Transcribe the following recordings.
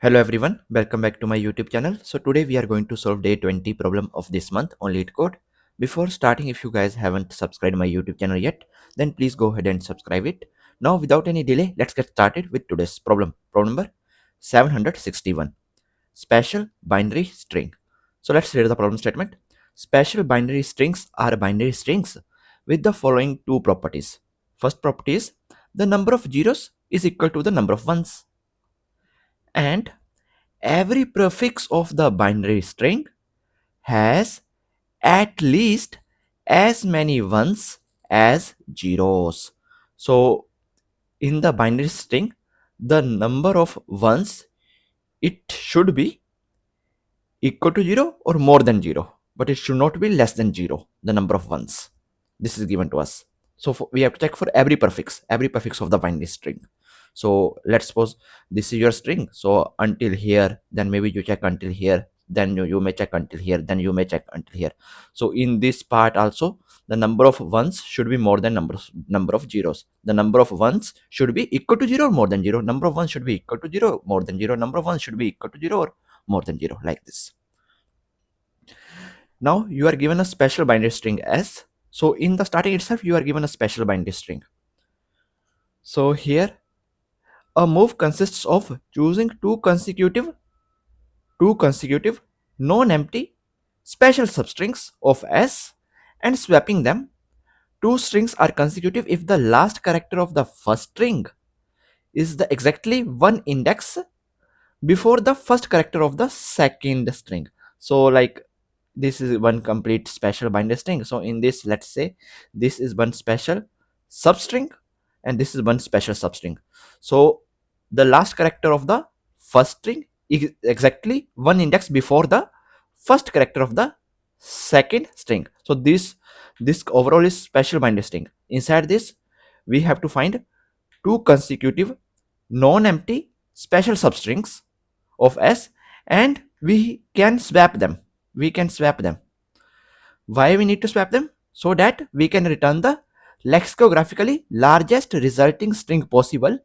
Hello everyone, welcome back to my YouTube channel. So today we are going to solve day 20 problem of this month on LeetCode. Before starting, if you guys haven't subscribed my YouTube channel yet, then please go ahead and subscribe it. Now without any delay, let's get started with today's problem. Problem number 761. Special binary string. So let's read the problem statement. Special binary strings are binary strings with the following two properties. First property is the number of zeros is equal to the number of ones, and every prefix of the binary string has at least as many ones as zeros. So in the binary string, the number of ones, it should be equal to 0 or more than 0, but it should not be less than 0, the number of ones. This is given to us. So we have to check for every prefix of the binary string. So let's suppose this is your string. So until here, then maybe you check until here, then you may check until here, then you may check until here. So in this part also, the number of ones should be more than number of zeros. The number of ones should be equal to 0 or more than 0. Number of ones should be equal to 0 more than 0. Number of ones should be equal to 0 or more than 0, like this. Now you are given a special binary string s. So in the starting itself, you are given a special binary string. So here a move consists of choosing two consecutive non-empty special substrings of s and swapping them. Two strings are consecutive if the last character of the first string is the exactly one index before the first character of the second string. So like this is one complete special binary string. So in this, let's say this is one special substring and this is one special substring. So the last character of the first string is exactly one index before the first character of the second string. So this overall is special binary string. Inside this, we have to find two consecutive non-empty special substrings of s, and we can swap them. Why we need to swap them? So that we can return the lexicographically largest resulting string possible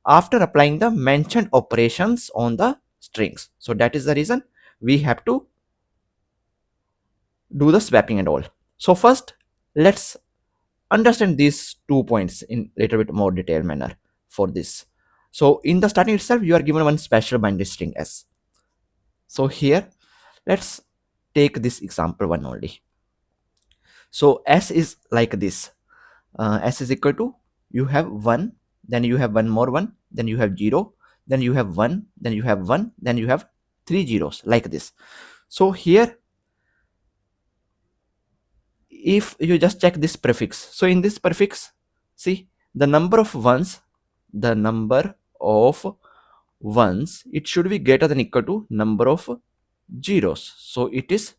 after applying the mentioned operations on the strings. So that is the reason we have to do the swapping and all. So first, let's understand these 2 points in a little bit more detailed manner for this. So in the starting itself, you are given one special binary string s. So here, let's take this example one only. So s is like this. S is equal to, you have 1, then you have one more 1, then you have 0, then you have 1, then you have 1, then you have 3 zeros, like this. So here, if you just check this prefix, so in this prefix, see the number of ones, it should be greater than equal to number of zeros. So it is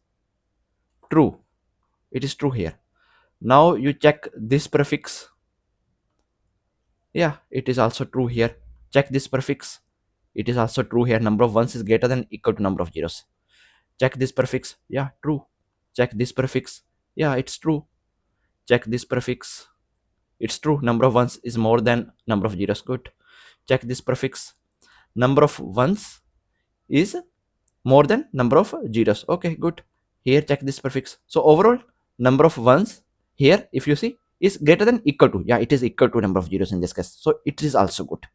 true. It is true here. Now you check this prefix. Yeah, it is also true here. Check this prefix. It is also true here. Number of ones is greater than equal to number of zeros. Check this prefix. Yeah, true. Check this prefix. Yeah, it's true. Check this prefix. It's true. Number of ones is more than number of zeros. Good. Check this prefix. Number of ones is more than number of zeros. Okay, good. Here, check this prefix. So overall, number of ones here, if you see, is greater than equal to. Yeah, it is equal to number of zeros in this case. So it is also good.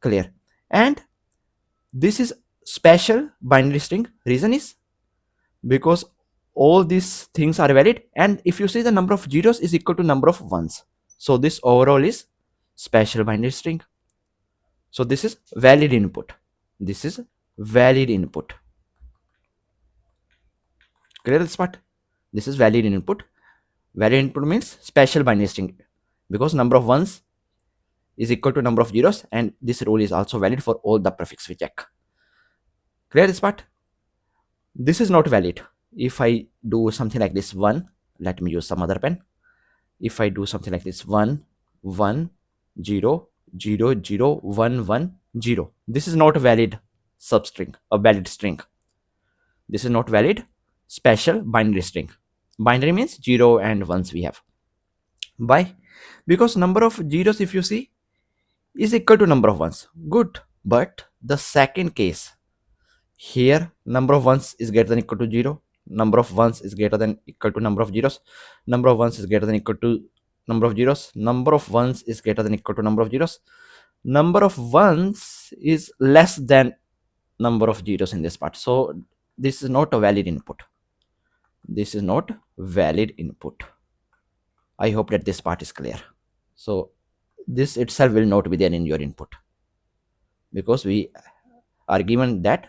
Clear. And this is special binary string. Reason is because all these things are valid, and if you see, the number of zeros is equal to number of ones. So this overall is special binary string. So this is valid input. This is valid input. Clear this part? This is valid input. Valid input means special binary string, because number of ones is equal to number of zeros, and this rule is also valid for all the prefix we check. Clear this part? This is not valid. If I do something like this 1, let me use some other pen. If I do something like this 1 1 0 0 0 1 1 0, this is not a valid substring, a valid string. This is not valid special binary string. Binary means 0 and 1s we have. Why? Because number of zeros, if you see, is equal to number of ones. Good. But the second case, here number of ones is greater than equal to 0, number of ones is greater than equal to number of zeros, number of ones is greater than equal to number of zeros, number of ones is greater than equal to number of zeros, number of ones is less than number of zeros in this part. So this is not a valid input. This is not valid input. I hope that this part is clear. So this itself will not be there in your input, because we are given that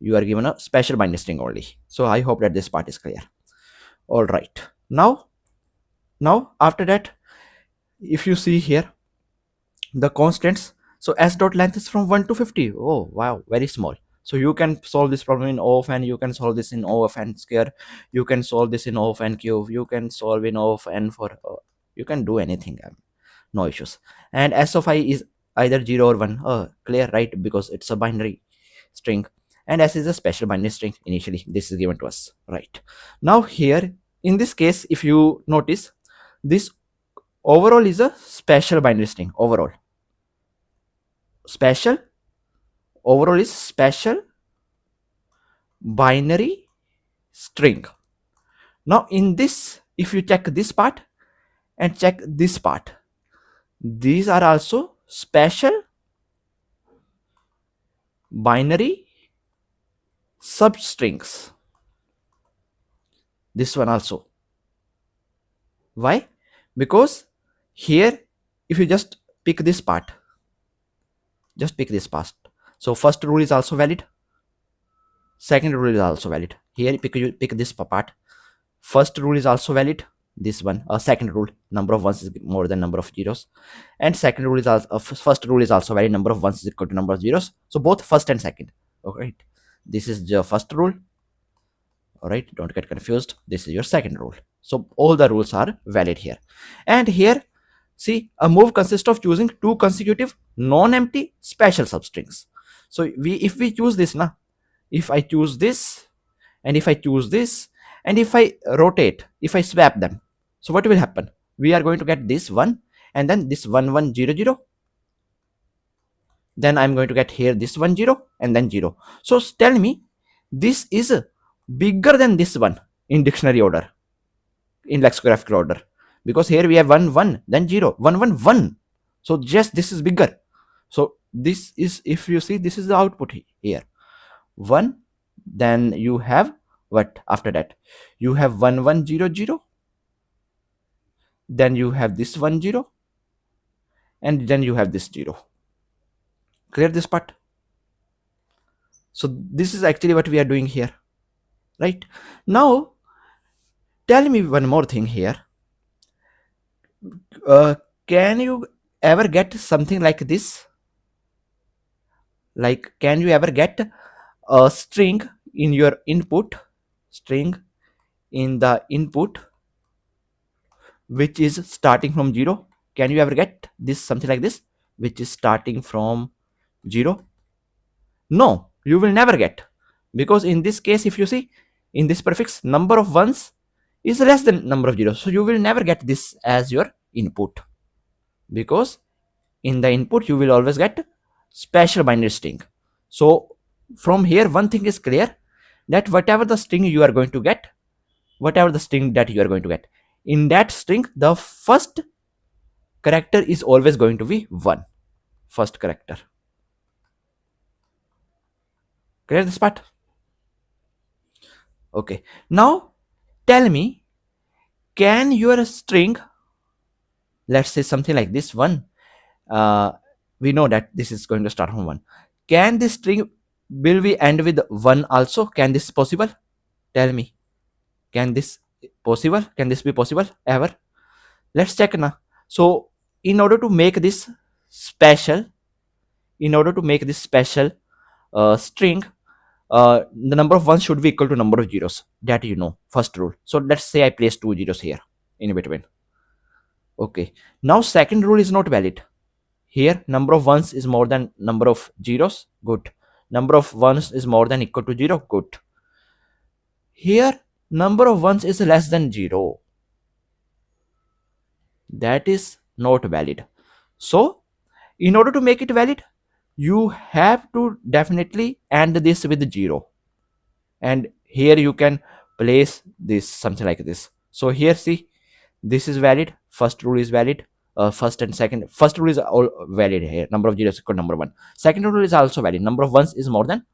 you are given a special binary string only. So I hope that this part is clear. All right. Now after that, if you see here the constants, so s dot length is from 1 to 50. Oh wow, very small. So you can solve this problem in O of n, you can solve this in O of n square, you can solve this in O of n cube, you can solve in O of n for you can do anything, no issues. And s of I is either 0 or 1. Clear, right? Because it's a binary string, and s is a special binary string. Initially this is given to us, right? Now here in this case, if you notice, this overall is a special binary string. Special Overall is special binary string. Now in this, if you check this part and check this part, these are also special binary substrings. This one also. Why? Because here, if you just pick this part, so first rule is also valid, second rule is also valid. Here you pick this part, first rule is also valid, this one, second rule, number of ones is more than number of zeros, and second rule is also, first rule is also valid, number of ones is equal to number of zeros. So both first and second. Okay, this is the first rule. All right, don't get confused, this is your second rule. So all the rules are valid here. And here, see, a move consists of choosing two consecutive non-empty special substrings. So if we choose this now, if I choose this and if I choose this, and if I rotate, if I swap them, so what will happen? We are going to get this one, and then this 1 1 0 0, then I'm going to get here this 1 0 and then 0. So tell me, this is bigger than this one in dictionary order, in lexicographical order, because here we have 1 1 then 0 1 1 1. So just this is bigger. So this is, if you see, this is the output here, 1, then you have what after that? You have 1 1 0 0, then you have this 1 0, and then you have this 0. Clear this part? So this is actually what we are doing here, right? Now tell me one more thing here. Can you ever get something like this? Like, can you ever get a string in your input, string in the input which is starting from 0? Can you ever get this, something like this, which is starting from 0? No, you will never get, because in this case, if you see, in this prefix, number of ones is less than number of zeros. So you will never get this as your input, because in the input you will always get special binary string. So from here, one thing is clear, that whatever the string you are going to get, in that string, the first character is always going to be 1, first character. Clear this part? Okay, now tell me, can your string, let's say something like this one, we know that this is going to start from 1, can this string will we end with 1 also? Can this possible? Tell me, can this possible? Can this be possible ever? Let's check now. So in order to make this special, string, the number of ones should be equal to number of zeros, that you know, first rule. So let's say I place 2 zeros here in between. Okay, now second rule is not valid. Here number of ones is more than number of zeros, good. Number of ones is more than equal to 0, good. Here number of ones is less than 0, that is not valid. So in order to make it valid, you have to definitely end this with 0, and here you can place this something like this. So here see, this is valid, first rule is valid, first and second, first rule is all valid here, number of zeros equal number 1. Second rule is also valid, number of ones is more than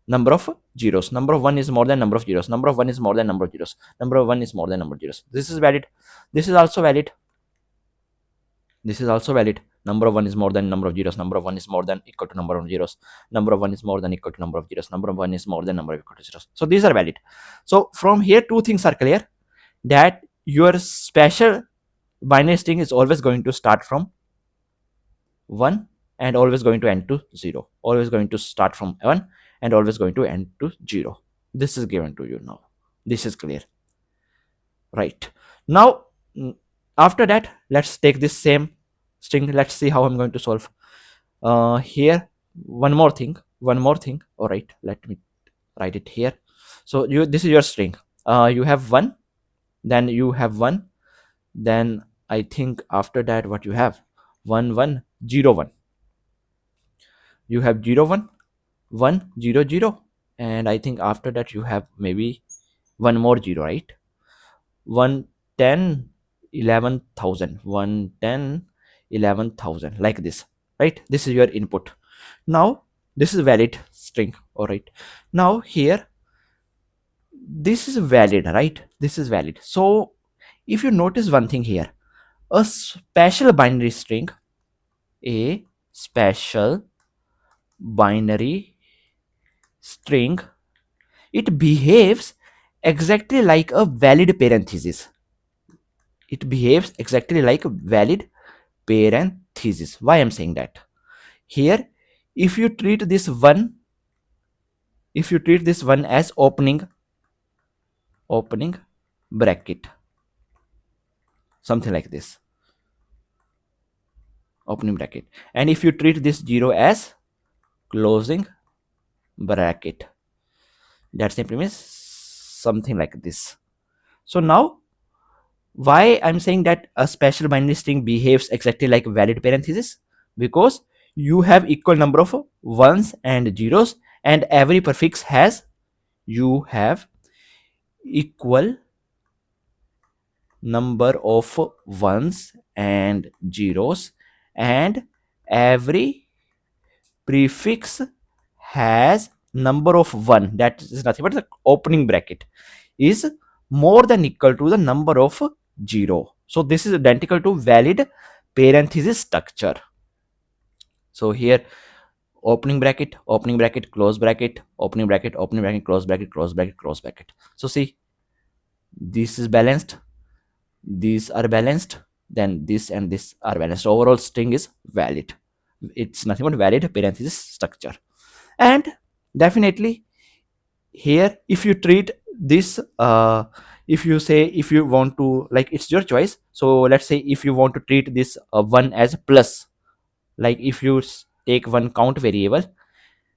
number of zeros, number of 1 is more than number of zeros, number of 1 is more than number of zeros, number of 1 is more than number of zeros. This is valid, this is also valid, this is also valid, number of 1 is more than number of zeros, number of 1 is more than equal to number of zeros, number of 1 is more than equal to number of zeros, number of 1 is more than number of equal to zeros. So these are valid. So from here two things are clear, that your special binary string is always going to start from 1 and always going to end to 0, always going to start from 1 and always going to end to 0. This is given to you now, this is clear, right? Now after that, let's take this same string, let's see how I'm going to solve. Here one more thing, all right, let me write it here. So you, this is your string, you have 1, then you have 1, then I think after that what you have, 1 1 0 1, you have 0 1 1 0 0, and I think after that you have maybe one more 0, right? 1 10 11,000, 1 10 11,000, like this, right? This is your input. Now this is valid string, all right. Now here this is valid, right? This is valid. So if you notice one thing here, a special binary string, a special binary string, it behaves exactly like a valid parenthesis. It behaves exactly like a valid parenthesis. Why I'm saying that? Here, if you treat this one, if you treat this one as opening bracket, something like this, opening bracket, and if you treat this 0 as closing bracket, that simply means something like this. So now why I'm saying that a special binary string behaves exactly like valid parenthesis, because you have equal number of ones and zeros, and every prefix has, you have equal number of ones and zeros, and every prefix has number of 1, that is nothing but the opening bracket, is more than equal to the number of 0. So this is identical to valid parenthesis structure. So here opening bracket, close bracket, opening bracket, opening bracket, close bracket, close bracket, close bracket. So see, this is balanced, these are balanced, then this and this are balanced. Overall string is valid. It's nothing but valid parenthesis structure. And definitely here, if you treat this if you say, if you want to, like, it's your choice. So let's say if you want to treat this one as plus, like if you take one count variable,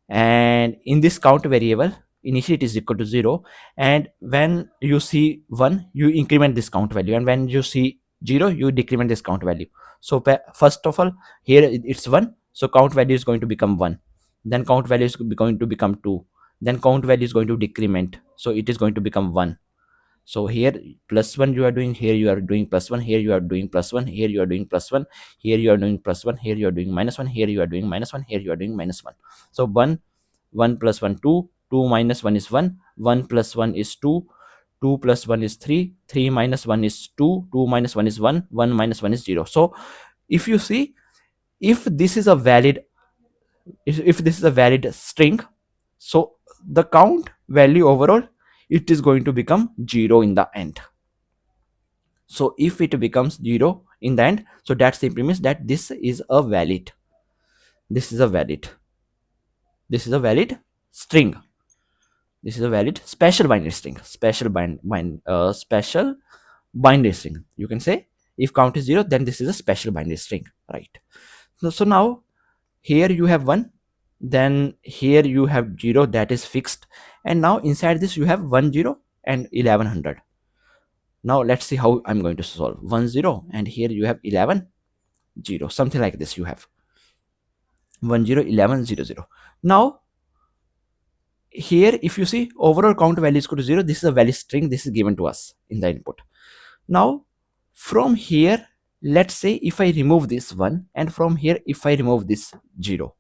and in this count variable initially it is equal to 0, and when you see 1 you increment this count value, and when you see 0 you decrement this count value. So first of all, here it's 1, so count value is going to become 1, then count value is going to become 2, then count value is going to decrement, so it is going to become 1. So here plus 1 you are doing, here you are doing plus 1, here you are doing plus 1, here you are doing plus 1, here you are doing plus 1, here you are doing minus 1, here you are doing minus 1, here you are doing minus 1. So 1 1 plus 1 2, 2 minus 1 is 1, 1 plus 1 is 2, 2 plus 1 is 3, 3 minus 1 is 2, 2 minus 1 is 1, 1 minus 1 is 0. So if you see, if this is a valid, if this is a valid string, so the count value overall, it is going to become 0 in the end. So if it becomes 0 in the end, so that simply means that this is a valid, this is a valid, this is a valid string, this is a valid special binary string, special binary string, you can say. If count is 0, then this is a special binary string, right? So now here you have 1, then here you have 0, that is fixed, and now inside this you have 1 0 and 1100. Now let's see how I'm going to solve 1 0, and here you have 11 0, something like this you have. 10 11 00. Now here if you see overall count value is equal to 0, this is a valid string, this is given to us in the input. Now from here, let's say if I remove this 1, and from here if I remove this 0,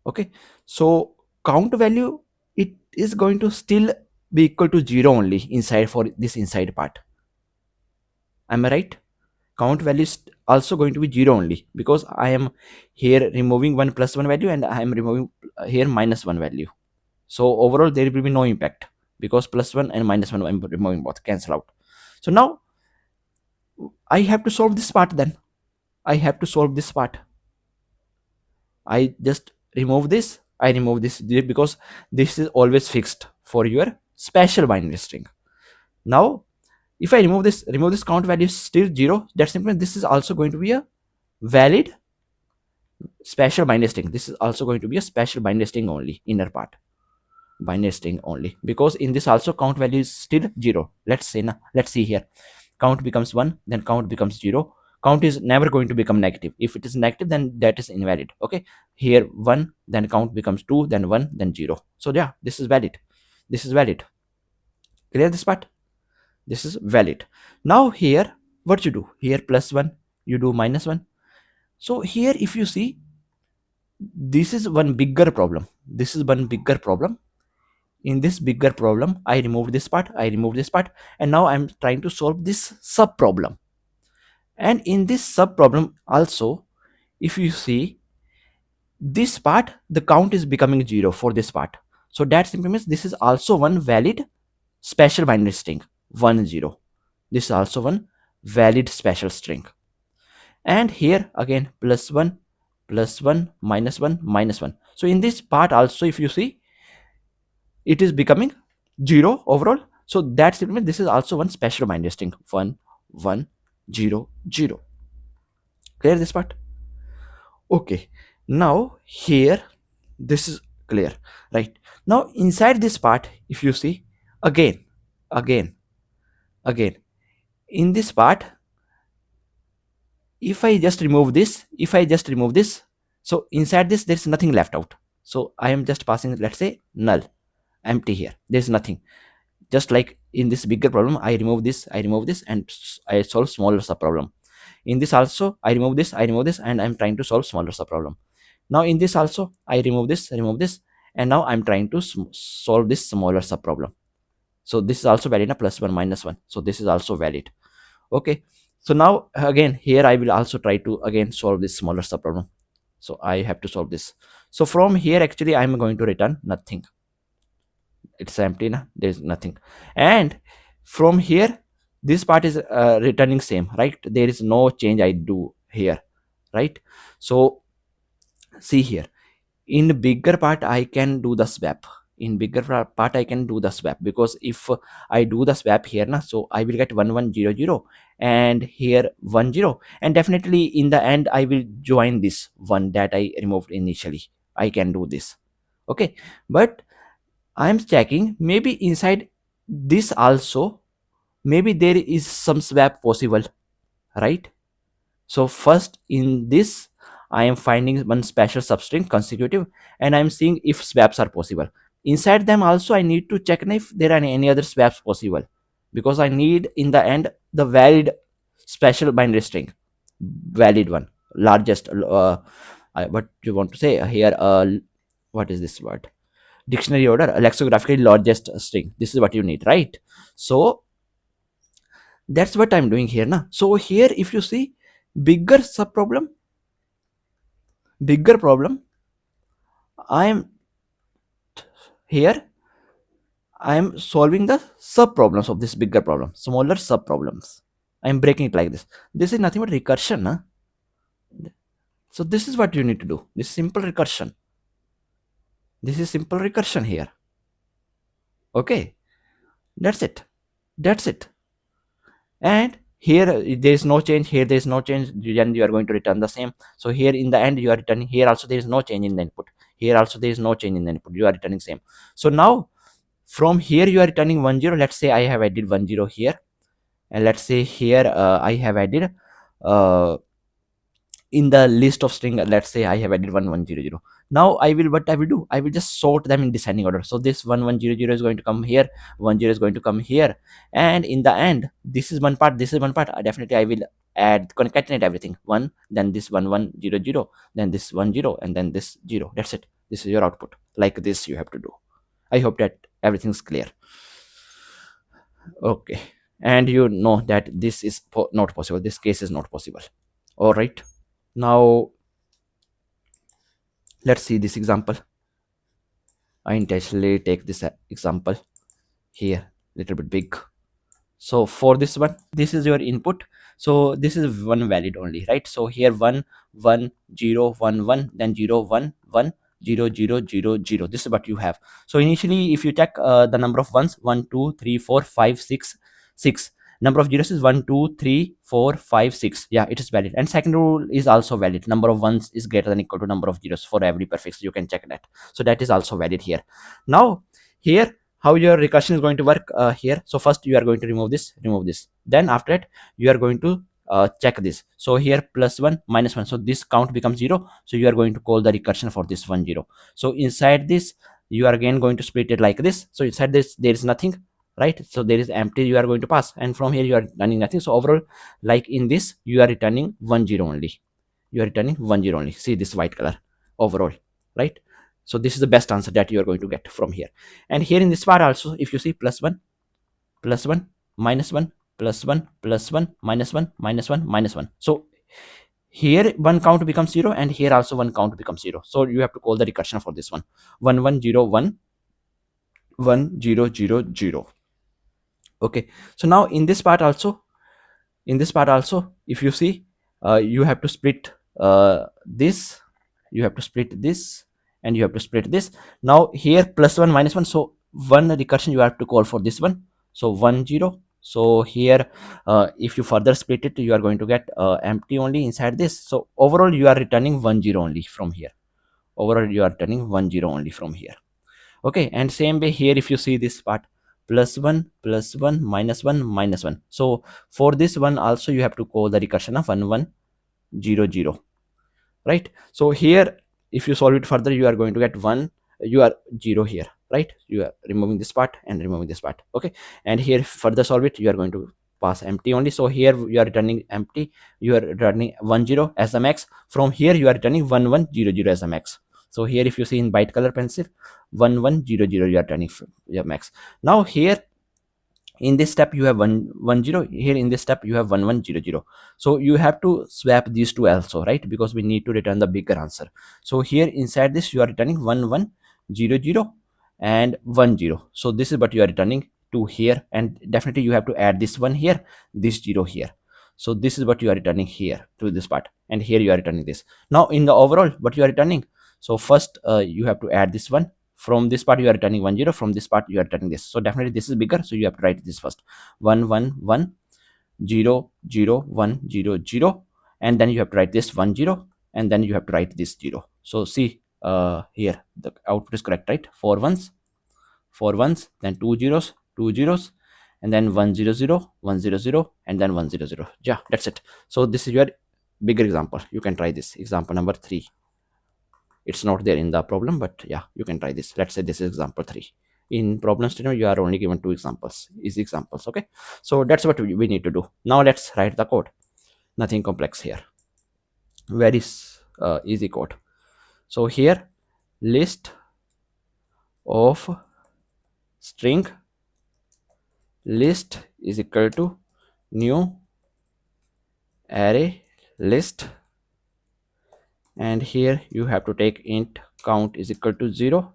okay, so count value, it is going to still be equal to 0 only inside, for this inside part. Am I right? Count value is also going to be 0 only, because I am here removing 1 plus 1 value, and I am removing here minus 1 value. So overall there will be no impact, because plus 1 and minus 1 I'm removing, both cancel out. So now I have to solve this part. Then I have to solve this part. I just remove this, I remove this, because this is always fixed for your special binary string. Now if I remove this count value is still 0. That simply this is also going to be a valid special binary string. This is also going to be a special binary string only, inner part binary string only, because in this also count value is still 0. Let's say now, let's see here, count becomes 1, then count becomes 0. Count is never going to become negative. If it is negative, then that is invalid. Okay, here 1, then count becomes 2, then 1, then 0. So yeah, this is valid, this is valid. Clear this part? This is valid. Now here what you do, here plus 1, you do minus 1. So here if you see, this is one bigger problem, this is one bigger problem. In this bigger problem, I removed this part, I removed this part, and now I'm trying to solve this sub problem. And in this sub problem also, if you see this part, the count is becoming 0 for this part. So that simply means this is also one valid special binary string, 1 0. This is also one valid special string. And here again plus 1 plus 1 minus 1 minus 1. So in this part also, if you see, it is becoming 0 overall. So that simply means this is also one special binary string, 1 1 0 0. Clear this part? Okay, now here this is clear, right? Now inside this part, if you see, again again again in this part, if I just remove this, so inside this there's nothing left out. So I am just passing, let's say, null, empty. Here there's nothing. Just like in this bigger problem, I remove this, and I solve smaller sub problem. In this also, I remove this, and I'm trying to solve smaller sub problem. Now in this also, I remove this, and now I'm trying to solve this smaller sub problem. So this is also valid, na, plus 1 minus 1. So this is also valid. Okay, so now again here I will also try to again solve this smaller sub problem. So I have to solve this. So from here actually I'm going to return nothing. It's empty, na, there's nothing. And from here this part is returning same, right? There is no change I do here, right? So see here, in bigger part I can do the swap. In bigger part I can do the swap, because if I do the swap here na, so I will get 1 1 0 0, and here 1 0, and definitely in the end I will join this one that I removed initially. I can do this. Okay, but I'm checking, maybe inside this also, maybe there is some swap possible, right? So first in this, I am finding one special substring consecutive, and I'm seeing if swaps are possible. Inside them also I need to check if there are any other swaps possible, because I need in the end the valid special binary string, valid one, largest. What you want to say here? What is this word? Dictionary order, lexicographically largest string. This is what you need, right? So that's what I'm doing here now. So here if you see, bigger sub problem, I am here, I am solving the sub problems of this bigger problem, smaller sub problems. I am breaking it like this. This is nothing but recursion, huh? So this is what you need to do. This is simple recursion. This is simple recursion here. Okay, that's it. That's it. And here there is no change, here there is no change, then you are going to return the same. So here in the end you are returning, here also there is no change in the input, here also there is no change in the input, you are returning same. So now from here you are returning 1 0. Let's say I have added 1 0 here, and let's say here I have added in the list of string, let's say I have added 1100. Now what I will do, I will just sort them in descending order. So this 1100 is going to come here, 10 is going to come here, and in the end, this is one part, this is one part. Definitely I will add, concatenate everything, one, then this 1100, then this 10, and then this 0. That's it. This is your output. Like this you have to do. I hope that everything's clear. Okay, and you know that this is not possible, this case is not possible. All right, now let's see this example. I intentionally take this example here, little bit big. So for this one, this is your input. So this is one valid only, right? So here 1 1 0 1 1, then 0 1 1 0 0 0 0. This is what you have. So initially, if you check the number of ones, 1 2 3 4 5 6 6. Number of zeros is 1 2 3 4 5 6. Yeah, it is valid. And second rule is also valid. Number of ones is greater than equal to number of zeros for every prefix. You can check that. So that is also valid here. Now here, how your recursion is going to work here. So first you are going to remove this, then after that you are going to check this. So here +1 -1, so this count becomes 0. So you are going to call the recursion for this 1 0. So inside this you are again going to split it like this. So inside this there is nothing, right? So there is empty, you are going to pass, and from here you are running nothing. So overall, like in this, you are returning 1 0 only. You are returning 1 0 only. See this white color overall, right? So this is the best answer that you are going to get from here. And here in this part also, if you see +1 +1 -1 +1 +1 -1 -1 -1. So here one count becomes 0, and here also one count becomes 0. So you have to call the recursion for this one. 1 1 0 1 1 0 0 0. Okay, so now in this part also, if you see, you have to split this, you have to split this, and you have to split this. Now here +1 -1, so one recursion you have to call for this one. So 1 0. So here if you further split it, you are going to get empty only inside this. So overall you are returning 1 0 only from here. Overall you are returning 1 0 only from here. Okay, and same way here, if you see this part, +1 +1 -1 -1. So for this one also you have to call the recursion of 1 1 0 0, right? So here if you solve it further, you are going to get 1, you are 0 here, right? You are removing this part and removing this part. Okay, and here further solve it, you are going to pass empty only. So here you are returning empty, you are returning 1 0 as the max. From here you are returning 1 1 0 0 as the max. So here if you see in white color pencil, 1 1 0 0 you are turning your max. Now here in this step you have 1 1 0, here in this step you have 1 1 0 0. So you have to swap these two also, right? Because we need to return the bigger answer. So here inside this you are returning 1 1 0 0 and 1 0. So this is what you are returning to here, and definitely you have to add this one here, this 0 here. So this is what you are returning here to this part, and here you are returning this. Now in the overall, what you are returning, so first you have to add this one. From this part you are returning 1 0, from this part you are returning this. So definitely this is bigger, so you have to write this first. 1 1 1 0 0 1 0 0, and then you have to write this 1 0, and then you have to write this 0. So see here the output is correct, right? 4 ones, 4 ones, then 2 zeros, 2 zeros, and then 1 0 0 1 0 0, and then 1 0 0. Yeah, that's it. So this is your bigger example. You can try this example number 3. It's not there in the problem, but yeah, you can try this. Let's say this is example 3. In problem statement you are only given 2 examples, easy examples. Okay, so that's what we need to do. Now let's write the code. Nothing complex here, very easy code. So here list of string list is equal to new array list, and here you have to take int count is equal to 0,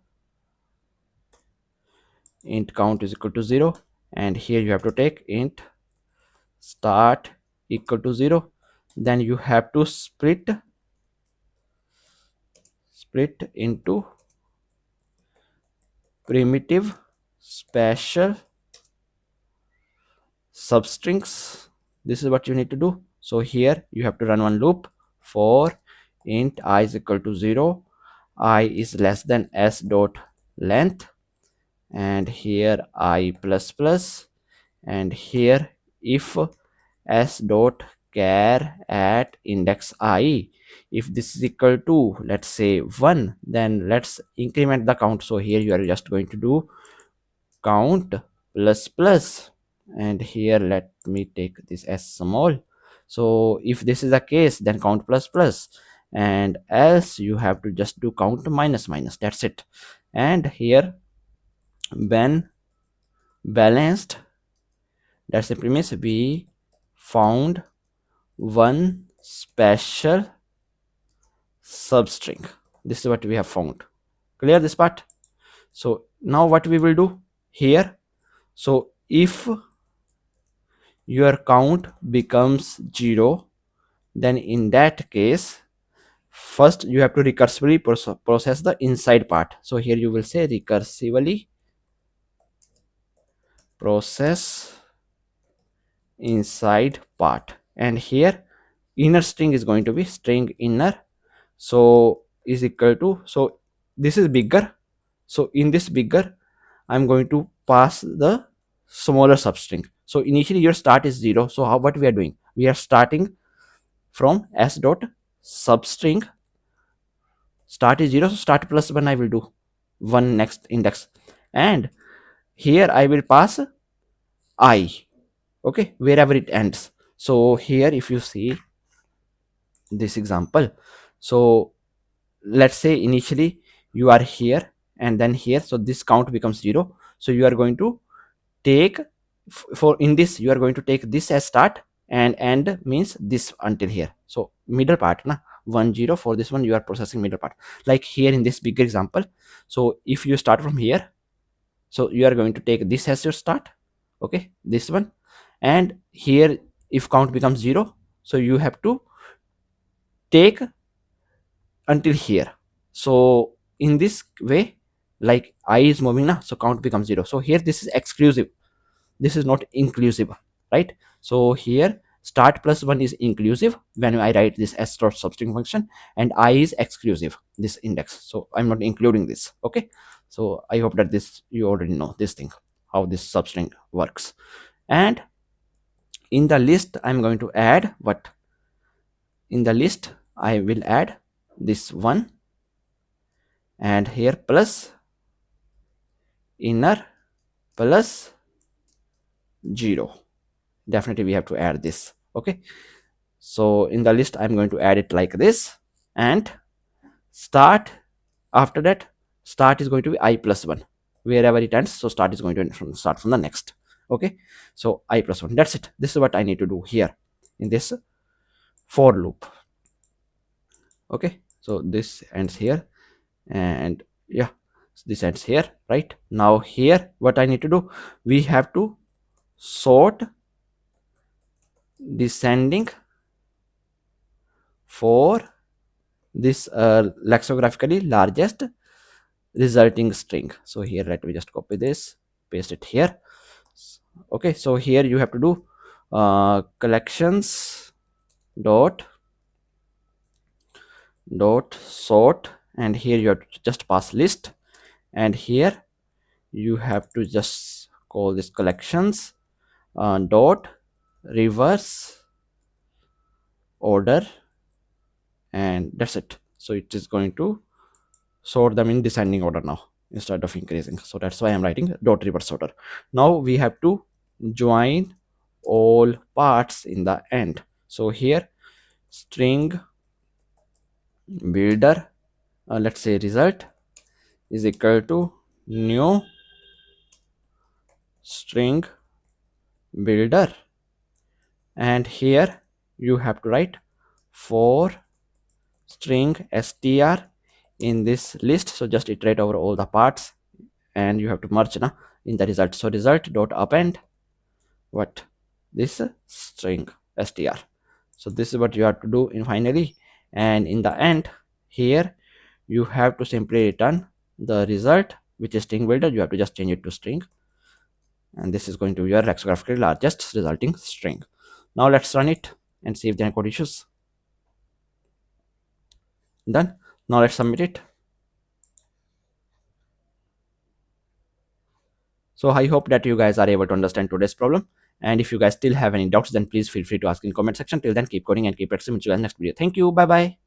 int count is equal to 0, and here you have to take int start equal to 0. Then you have to split into primitive special substrings. This is what you need to do. So here you have to run one loop for int I is equal to 0, I is less than s dot length, and here I plus plus, and here if s dot char at index I. If this is equal to, let's say, 1, then let's increment the count. So here you are just going to do count plus plus, and here let me take this as small. So if this is the case, then count plus plus, and else you have to just do count minus minus. That's it. And here when balanced, that's the premise, we found one special substring. This is what we have found. Clear this part? So now what we will do here, so if your count becomes 0, then in that case first you have to recursively process the inside part. So here you will say recursively process inside part, and here inner string is going to be string inner, so is equal to, so this is bigger, so in this bigger I'm going to pass the smaller substring. So initially your start is 0, so what we are doing, we are starting from s dot substring, start is 0, so start plus 1 I will do 1 next index, and here I will pass I, okay, wherever it ends. So here if you see this example, so let's say initially you are here and then here, so this count becomes 0, so you are going to take for in this you are going to take this as start, and end means this until here, so middle part na 1 0, for this one you are processing middle part, like here in this bigger example. So if you start from here, so you are going to take this as your start, okay, this one, and here if count becomes 0, so you have to take until here. So in this way, like I is moving now, so count becomes 0. So here this is exclusive, this is not inclusive, right? So here start plus 1 is inclusive when I write this s dot substring function, and I is exclusive, this index, so I'm not including this, okay. So I hope that this you already know this thing, how this substring works. And in the list I'm going to add what, in the list I will add this one, and here plus inner plus 0, definitely we have to add this, okay. So in the list I'm going to add it like this, and start, after that start is going to be I plus 1 wherever it ends, so start is going to start from the next, okay. So I plus 1, that's it. This is what I need to do here in this for loop, okay. So this ends here, and yeah, this ends here, right? Now here what I need to do, we have to sort descending for this lexicographically largest resulting string. So here let me just copy this, paste it here, okay. So here you have to do collections dot sort, and here you have to just pass list, and here you have to just call this collections dot reverse order, and that's it. So it is going to sort them in descending order now instead of increasing, so that's why I'm writing dot reverse order. Now we have to join all parts in the end. So here string builder, let's say result is equal to new string builder, and here you have to write for string str in this list, so just iterate over all the parts and you have to merge now in the result. So result dot append what, this string str. So this is what you have to do in finally, and in the end here you have to simply return the result, which is string builder. You have to just change it to string, and this is going to be your lexicographically largest resulting string. Now let's run it and see if there are code issues. Done. Now let's submit it. So I hope that you guys are able to understand today's problem, And if you guys still have any doubts, then please feel free to ask in comment section. Till then, keep coding and keep practicing. See you guys next video. Thank you. Bye bye.